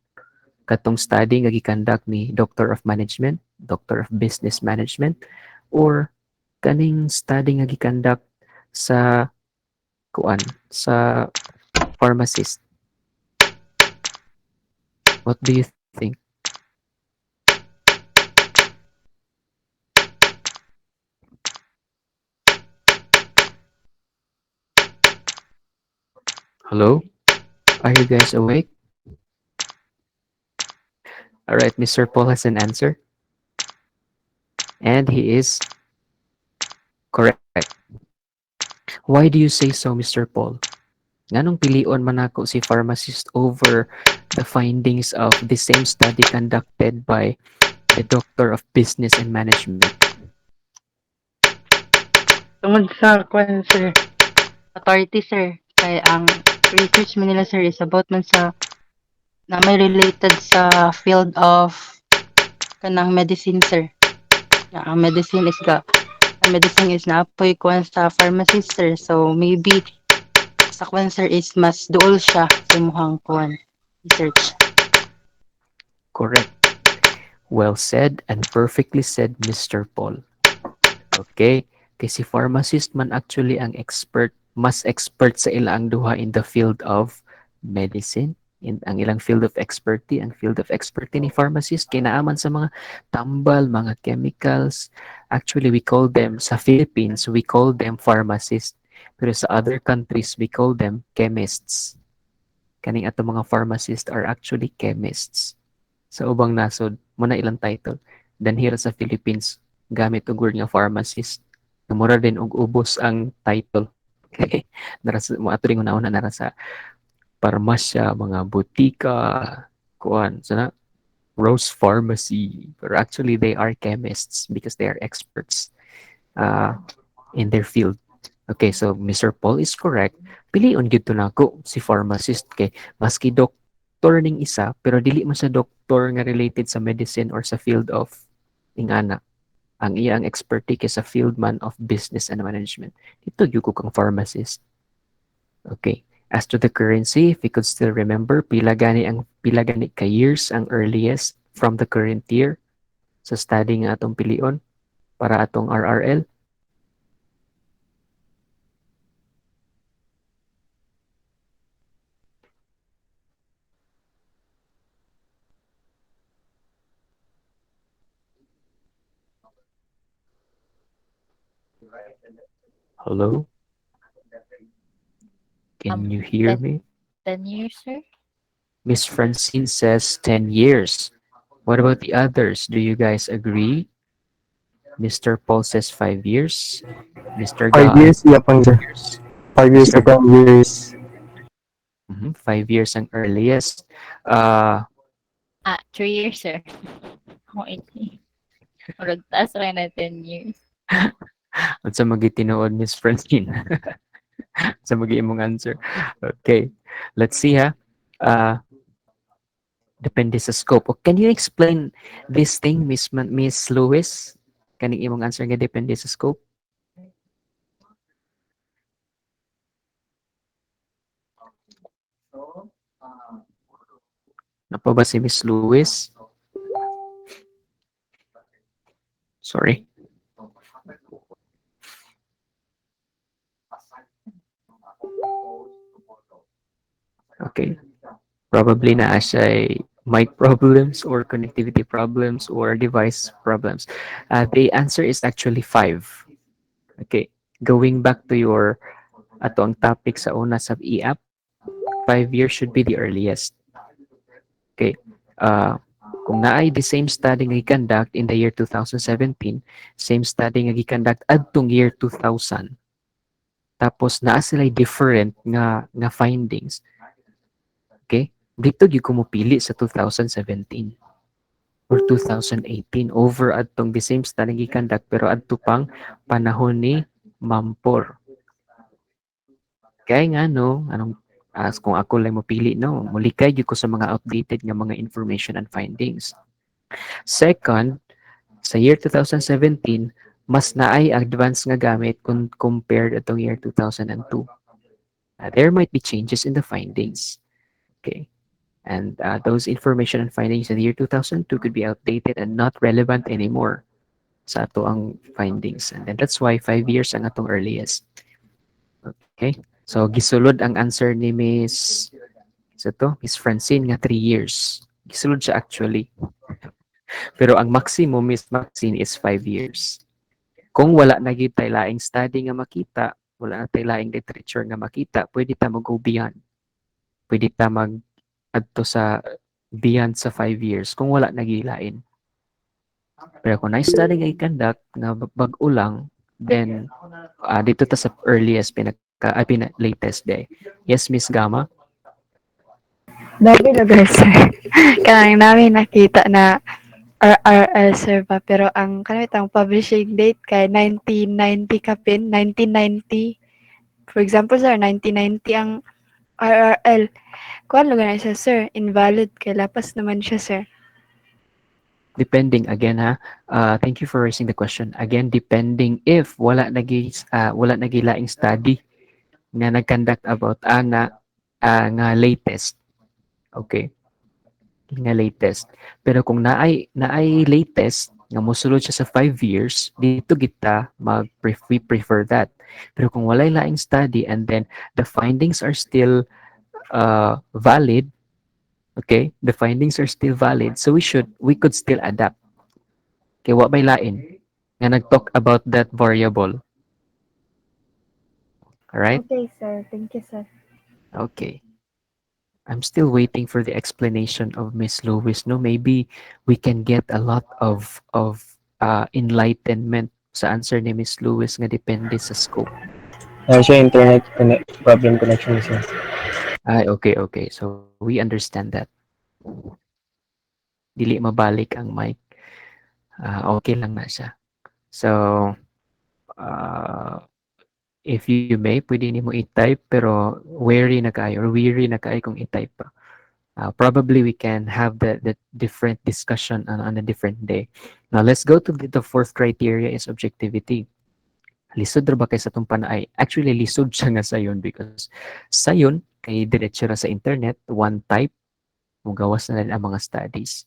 Katong study nga gikandak ni Doctor of Management, Doctor of Business Management, or kaning study nga gikandak sa sa pharmacist. What do you think? Hello? Are you guys awake? All right, Mr. Paul has an answer. And he is correct. Why do you say so, Mr. Paul? Nganong pilion man ako si pharmacist over the findings of the same study conducted by the Doctor of Business and Management? Tungod sa kwan, sir, authority, sir. Kaya ang research man nila, sir, is about man sa na may related sa field of kanang medicine, sir. Na ang medicine is naapoy kwan sa pharmacist, sir. So maybe sa kwan, sir, is mas duol siya sa imuhang kwan research. Correct. Well said and perfectly said, Mr. Paul. Okay? Kasi pharmacist man actually ang mas expert sa ilang duha in the field of medicine. Ang ilang field of expertise, ang field of expertise ni pharmacist, kinaaman sa mga tambal, mga chemicals. Actually, we call them, sa Philippines, we call them pharmacists. Pero sa other countries, we call them chemists. Kaning ato mga pharmacists are actually chemists. Sa ubang nasod, muna ilang title. Dan here sa Philippines, gamit og word nga pharmacist. Namura din og ubos ang title. Okay? Mo ato ring una nara sa parmasya, mga butika, kuan, sana Rose Pharmacy. But actually, they are chemists because they are experts in their field. Okay, so Mr. Paul is correct. Pilion gyud to nako si pharmacist kay maski doktor ning isa pero dili man sa doktor nga related sa medicine or sa field of ingana. Ang iya ang expertise sa field man of business and management. Ito gyud ko kang pharmacist. Okay. As to the currency, if we could still remember, pila gani ka years ang earliest from the current year sa study nga atong pilion para atong RRL. Hello? Can you hear me? 10 years, sir? Miss Francine says 10 years. What about the others? Do you guys agree? Mr. Paul says 5 years. Mr. 5 Ga, years, yapon, sir. years. 5 years to 10 years. 5 years ang earliest. 3 years, sir. Wait. Murag taas rin na 10 years. At sa magitinood, Miss Francine. Sa imong answer. Okay. Let's see ha. Depende sa scope. Can you explain this thing, Miss Lewis? Kaning imong answer nga depende sa scope? Napa ba si Miss Lewis? Sorry. Okay. Probably na siya mic problems or connectivity problems or device problems. The answer is actually 5. Okay. Going back to your ato ang topic sa una sa e-app, 5 years should be the earliest. Okay. Kung naay the same study nga gikandak in the year 2017, same study nga gikandak adtong year 2000. Tapos naa sila different nga findings. Okay? Dito gyud ko mopili sa 2017 or 2018 over adtong the same study gikandak pero adto pang panahon ni Mampor. Kaya nga no, kung ako lang mopili no, mulikay gyud ko sa mga outdated nga mga information and findings. Second, sa year 2017, mas naay advanced nga gamit kung compared atong year 2002. There might be changes in the findings. Okay. And those information and findings in the year 2002 could be outdated and not relevant anymore sa ato ang findings. And then that's why 5 years ang atong earliest. Okay? So, gisulod ang answer ni Miss Francine nga 3 years. Gisulod siya actually. Pero ang maximum, Miss Maxine, is 5 years. Kung wala na gyud tay laing study nga makita, wala na tay laing literature nga makita, pwede ta mag-go beyond. Pwede ta adto sa beyond sa 5 years kung wala nagilain. Pero kung na-study nga i-conduct nga bag-o lang, then dito ta sa earliest latest day. Yes, Miss Gama? Dami lugar, sir. Kanang namin nakita na RRL, sir pa. Pero ang kanitang publishing date kay 1990 kapin, 1990. For example, sir, 1990 ang RRL. Kuan lugar na siya, sir. Invalid kay lapas naman siya, sir. Depending again ha. Thank you for raising the question. Again, depending if wala nagilaing study nga nag-conduct about nga latest. Okay. Nga latest. Pero kung naay latest nga mosulod siya sa 5 years, dito kita we prefer that. Pero kung walay laing study and then the findings are still valid, okay, the findings are still valid, so we could still adapt. Okay, wa may lain nga nag-talk about that variable. Alright? Okay, sir. Thank you, sir. Okay. I'm still waiting for the explanation of Miss Lewis. No, maybe we can get a lot of enlightenment sa answer ni Miss Lewis nga depende sa scope. Siya internet problem connection siya. Ay, okay. So, we understand that. Dili mabalik ang mic. Okay lang na siya. So, if you may, pwede nimo i-type pero weary na kayo kung i-type pa. Probably we can have the different discussion on a different day. Now, let's go to the fourth criteria is objectivity. Lisod ra ba kay sa itong panaay? Actually, lisod siya nga sayon because sayon kay diretso ra sa internet, one type, mugawas na rin ang mga studies.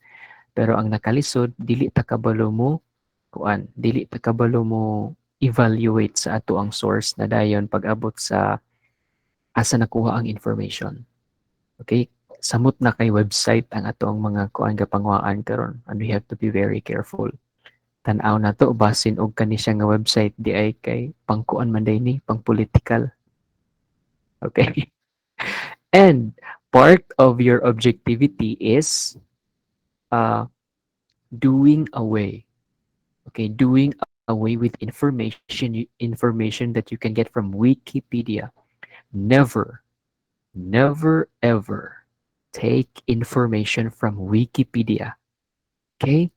Pero ang nakalisod, dili ta kabalo mo evaluate sa ato ang source na dayon pag-abot sa asa nakuha ang information. Okay? Samot na kay website ang ato ang mga kuan gapangwaan karon, and we have to be very careful. Tan-aw na to basin og kani siya nga website di ay kay pangkuan man day ni pang political. Okay? And part of your objectivity is doing away with information that you can get from Wikipedia. Never ever take information from Wikipedia. Okay?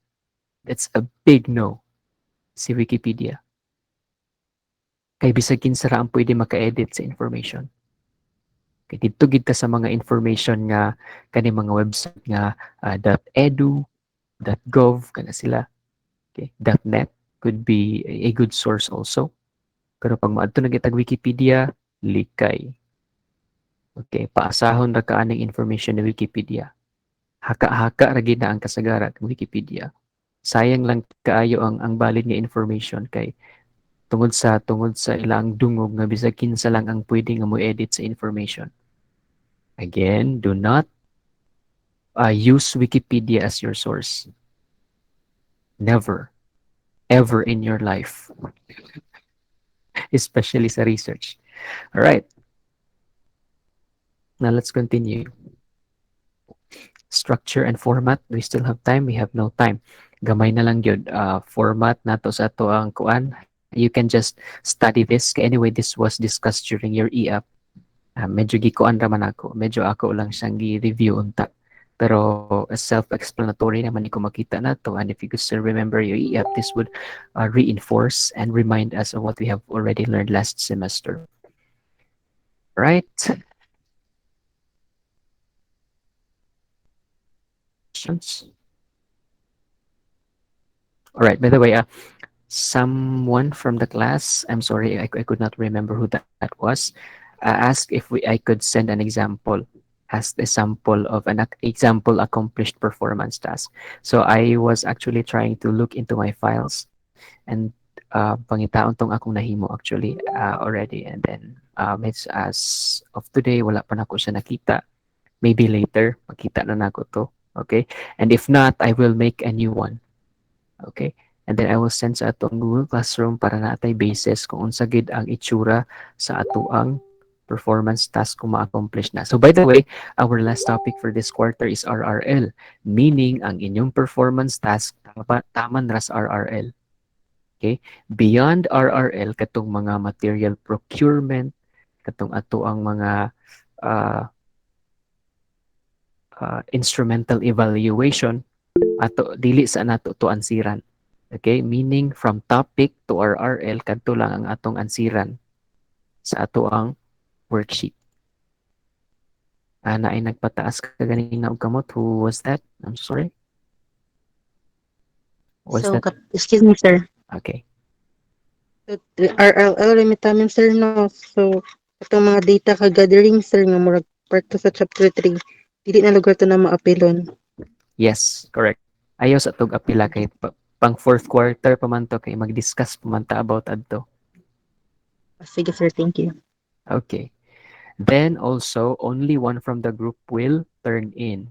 That's a big no. Si Wikipedia. Kay bisag kinsa ra ang pwede maka-edit sa information. Kay dito gid ka sa mga information nga kani mga website nga .edu, .gov kana sila. Okay, .net could be a good source also. Pero pag maadto na kitag Wikipedia, likay. Okay, paasahon ra ka aning information ni Wikipedia. Haka-haka ra gid na ang kasagaran ng Wikipedia. Sayang lang kaayo ang valid nga information kay tungod sa ilang dungog nga bisag kinsa lang ang pwede nga mo-edit sa information. Again, do not use Wikipedia as your source. Never, ever in your life. Especially sa research. All right. Now let's continue. Structure and format. We still have time. We have no time. Gamay na lang yun. Format nato sa ato ang kuan. You can just study this. Anyway, this was discussed during your e-app. Medyo gikuan raman ako. Medyo ako lang siyang gi-review unta. Pero self-explanatory naman ko makita na to. And if you could still remember your e-app, this would reinforce and remind us of what we have already learned last semester. Right? Questions? All right. By the way, someone from the class, I'm sorry, I could not remember who that was, asked if I could send an example as a sample of an example accomplished performance task. So I was actually trying to look into my files and pangitaon tong akong nahimo actually already. And then it's as of today, wala pa na ko siya nakita. Maybe later, makita na nako to. Okay? And if not, I will make a new one. Okay? And then I will send sa atong Google Classroom para natay basis kung unsa gid ang itsura sa atuang performance task kung ma-accomplish na. So by the way, our last topic for this quarter is RRL, meaning ang inyong performance task taman ras RRL. Okay? Beyond RRL katong mga material procurement, katong ato ang mga uh, instrumental evaluation, ato dili sa nato to ansiran. Okay, meaning from topic to RRL kadto lang ang atong ansiran sa ato ang worksheet. Ana ay nagpataas ka ganina og kamot. Who was that? I'm sorry. Was So, that excuse me, sir. okay? The RLL limitamen, sir, no? So, itong mga data ka-gathering, sir, nga murag part to sa chapter 3, dili na lugar to na maapilon. Yes, correct. Ayaw sa tug apila kay pang fourth quarter pa man to kay mag-discuss pa man ta about adto. Sige, sir, thank you. Okay. Then also only one from the group will turn in.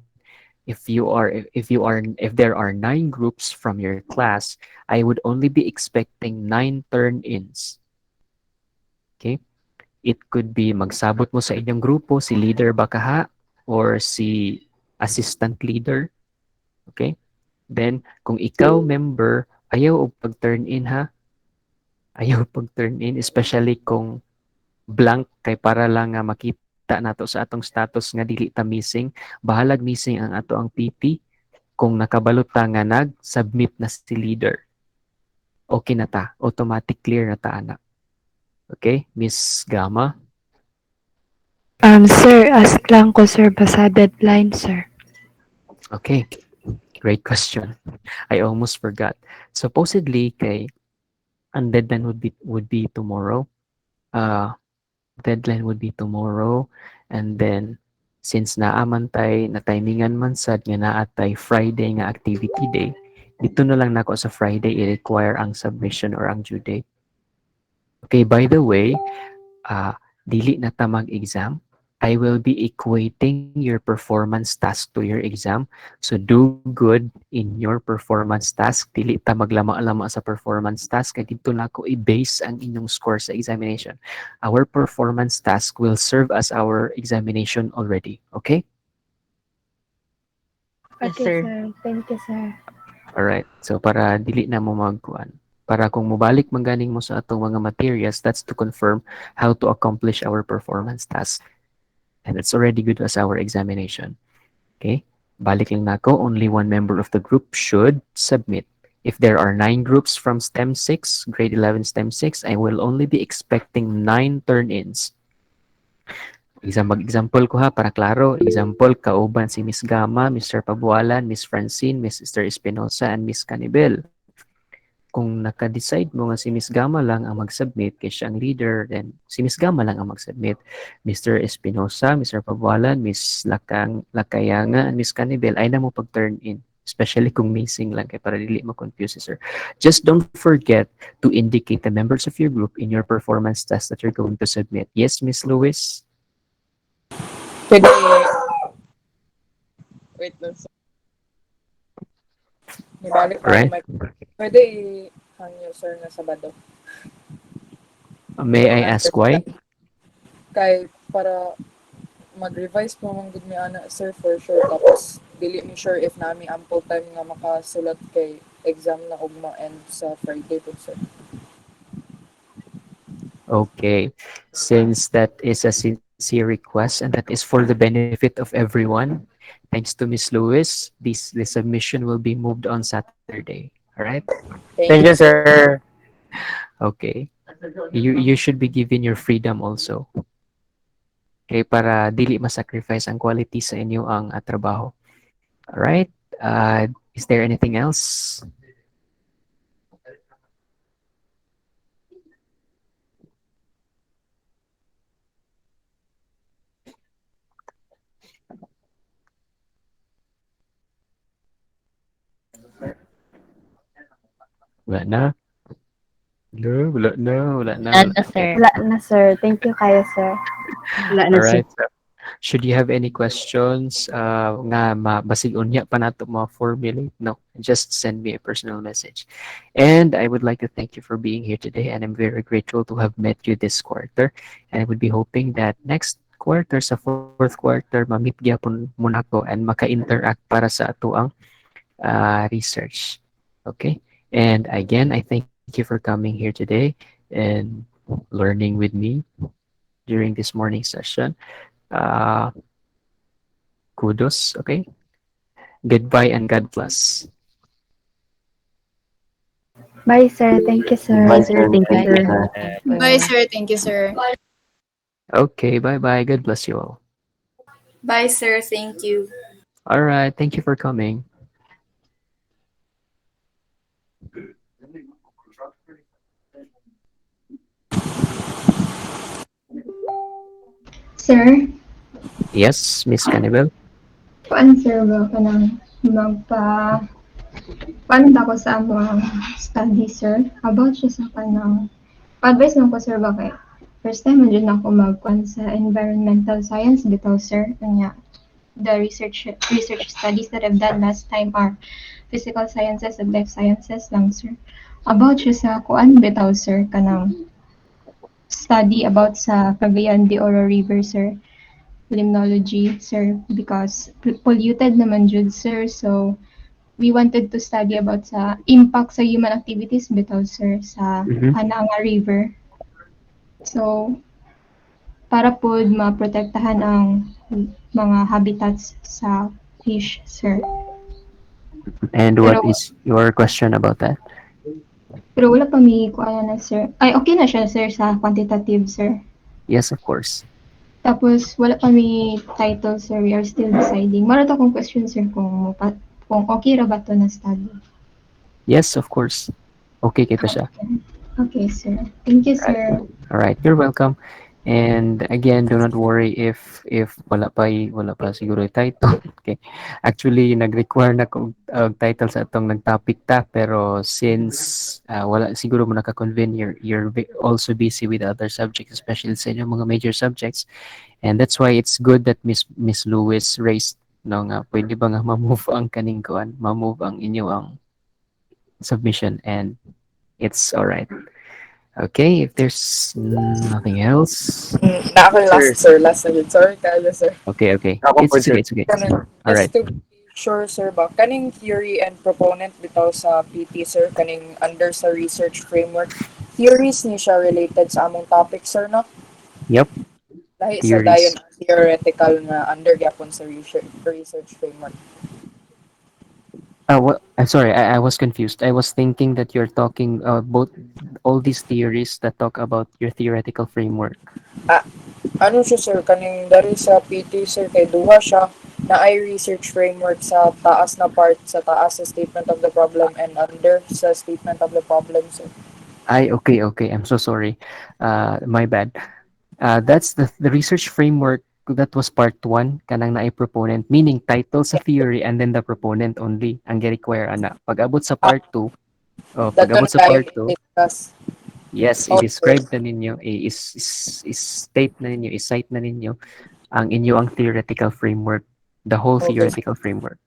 If there are 9 groups from your class, I would only be expecting 9 turn-ins. Okay? It could be magsabot mo sa inyong grupo si leader bakaha or si assistant leader. Okay? Then kung ikaw member, ayaw og pag-turn in ha. Ayaw pag-turn in especially kung blank kay para lang nga makita nato sa atong status nga dili ta missing. Bahalag missing ang ato ang PP kung nakabalot ta nga nag-submit na si leader. Okay na ta. Automatic clear na ta anak. Okay? Miss Gama? Sir, ask lang ko, sir, basa deadline, sir. Okay. Great question. I almost forgot. Supposedly, kay ang deadline would be tomorrow. Deadline would be tomorrow. And then, since naaman tay, na timingan man sad nga naatay Friday nga activity day, dito na lang nako sa Friday i-require ang submission or ang due date. Okay, by the way, dili na ta mag-exam. I will be equating your performance task to your exam. So do good in your performance task. Dili ta maglama-lama sa performance task. Kaya dito na ako i-base ang inyong score sa examination. Our performance task will serve as our examination already. Okay? Yes, Okay, sir. sir. Thank you, sir. Alright. So para dili na mo magkuan. Para kung mubalik man ganing mo sa atong mga materials, that's to confirm how to accomplish our performance task. And it's already good as our examination. Okay? Balik lang nako, only one member of the group should submit. If there are 9 groups from STEM 6, grade 11 STEM 6, I will only be expecting 9 turn-ins. Mag-example ko ha, para klaro. Example, kauban si Miss Gama, Mr. Pabualan, Miss Francine, Mr. Espinosa, and Miss Canibel. Kung naka-decide mo nga si Miss Gama lang ang mag-submit kay siya ang leader, then si Miss Gama lang ang mag-submit. Mr. Espinosa, Mr. Pabualan, Miss Lakayanga, and Miss Canibel ay na mo pag-turn in. Especially kung missing lang kay para dili ma-confuse si sir. Just don't forget to indicate the members of your group in your performance test that you're going to submit. Yes, Miss Lewis? Pwede, wait lang sir. Nibalik pa Right. pwede i-hangyo sir na Sabado. May I ask why? Kay para mag-revise po mong good mi ana sir for sure, tapos dili mi sure if nami ample time nga makasulat kay exam na ug ma-end sa Friday po sir. Okay. Since that is a sincere request and that is for the benefit of everyone, thanks to Miss Lewis, the submission will be moved on Saturday. All right? Thank you, sir. Okay. You should be given your freedom also. Okay, para dili ma-sacrifice ang quality sa inyo ang trabaho. Alright? Is there anything else? Wala na. Wala na. None na, Okay. sir. Wala na, sir. Thank you kayo, sir. Wala na, sir. Alright. So, should you have any questions nga basig unya pa nato ma-formulate? No, just send me a personal message. And I would like to thank you for being here today, and I'm very grateful to have met you this quarter. And I would be hoping that next quarter, sa fourth quarter, ma-meet gyapon mo nako and maka-interact para sa ato ang research. Okay? And again, I thank you for coming here today and learning with me during this morning session. Uh, Kudos. Okay. Goodbye and God bless. Bye, sir. Thank you, sir. Bye, Sir, sir. thank you, Thank you, sir. sir. Thank you. Bye, sir. Thank you, sir. Okay. Bye bye. God bless you all. Bye, sir. Thank you. All right. Thank you for coming. Sir, Yes, Miss Cannibal. pa-answer ba ka ng paano ako sa among study, sir? About siya sa kanang pa-advise lang ko, sir, ba kay first time man dyan ako magkuhan sa environmental science bitaw, sir. Kanya, the research studies that I've done last time are physical sciences and life sciences lang, sir. About siya sa kuan bitaw, sir, kanang study about sa Cagayan de Oro River, sir. Limnology, sir, because polluted naman jud, sir. So, we wanted to study about sa impact sa human activities bitaw, sir, sa Mhm. Ananga River. So, para po maprotektahan ang mga habitats sa fish, sir. And what Pero, is your question about that? pero wala pa may kuha na, sir. Ay, okay na siya, sir, sa quantitative, sir. Yes, of course. Tapos, wala pa may title, sir. We are still deciding. Mara to akong question, sir, kung okay ra ba to na study. Yes, of course. Okay kita siya. Okay, sir. Thank you, sir. All right. You're welcome. And again, do not worry if wala pa siguro yung title. Okay. Actually, nag-require na kong title sa atong nag-topic ta, pero since wala siguro mo naka-convene, you're also busy with other subjects, especially sa inyong mga major subjects. And that's why it's good that Miss Lewis raised no nga pwede ba nga ma-move ang kaning kuan, ma-move ang inyo ang submission, and it's all right. Okay, if there's nothing else. Na ako yung Sir. last, sir. Last na yun. Sorry kayo, sir. Okay, okay. Ako po, It's okay, sir. it's okay. Kaning, All right. just to be sure, sir, ba, kaning theory and proponent bitaw sa PT, sir, kaning under sa research framework, theories ni siya related sa among topic, sir, no? Yep. Lahi sa dayon Theories. theoretical nga under gyapon sa research framework. What? I'm sorry, I was confused. I was thinking that you're talking about all these theories that talk about your theoretical framework. Ano siya, sir, kaning dari sa PT, sir, kay duha siya na ay research framework sa taas na part, sa taas sa statement of the problem and under sa statement of the problem, sir. Okay, okay. I'm so sorry. My bad. That's the research framework that was part 1 kanang naay proponent, meaning title sa theory and then the proponent only ang gi-require ana. Pag-abot sa part 2, Dato pag-abot na sa tayo part 2, discuss. yes, Okay. i-describe na ninyo, i-state na ninyo, i-cite na ninyo ang inyo ang theoretical framework, the whole Okay. theoretical framework.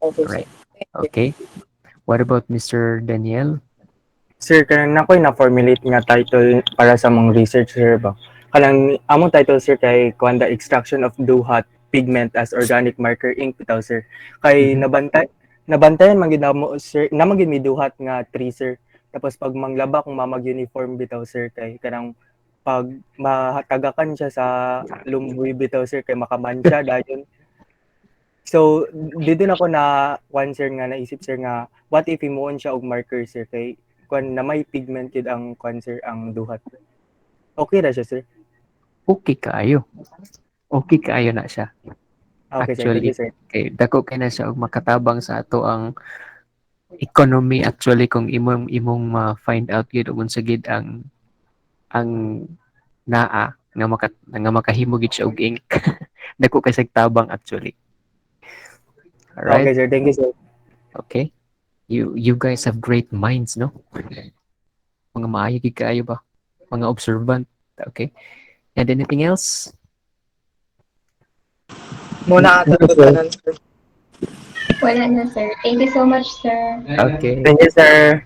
Okay, sir. Right. Thank you. Okay. What about Mr. Daniel? Sir, kanang nakoy na-formulate nga title para sa mong research, sir ba? Kanang among title, sir, kay kuan the extraction of duhat pigment as organic marker ink bitaw, sir. Kay Mhm. nabantayan man gid namo, sir, namang gid mi duhat nga tree, sir. Tapos pag manglaba kung mamag uniform bitaw, sir, kay kanang pag mahatagakan siya sa lumboy bitaw, sir, kay makamantsa dayon. So, dito na ako na kuan, sir, nga naisip, sir, nga what if himuon siya og marker, sir, kay kuan na may pigment yun ang kuan, sir, ang duhat. Okay ra siya, sir. Okay kayo. okay kaayo na siya. Okay, sir. Thank Actually, you, sir. kay dako kay na siya og makatabang sa ato ang economy actually kung imong ma-find out gid ug unsa gid ang naa nga makahimo gid siya og ink. Dako kay sa tabang actually. Okay, Alright? sir. Thank you, sir. Okay. You guys have great minds, no? Mga maayo gid kaayo ba? Mga observant. Okay. And anything else? Muna ata to tanan, sir. Wala na, sir. Thank you so much, sir. Okay. Thank you, sir.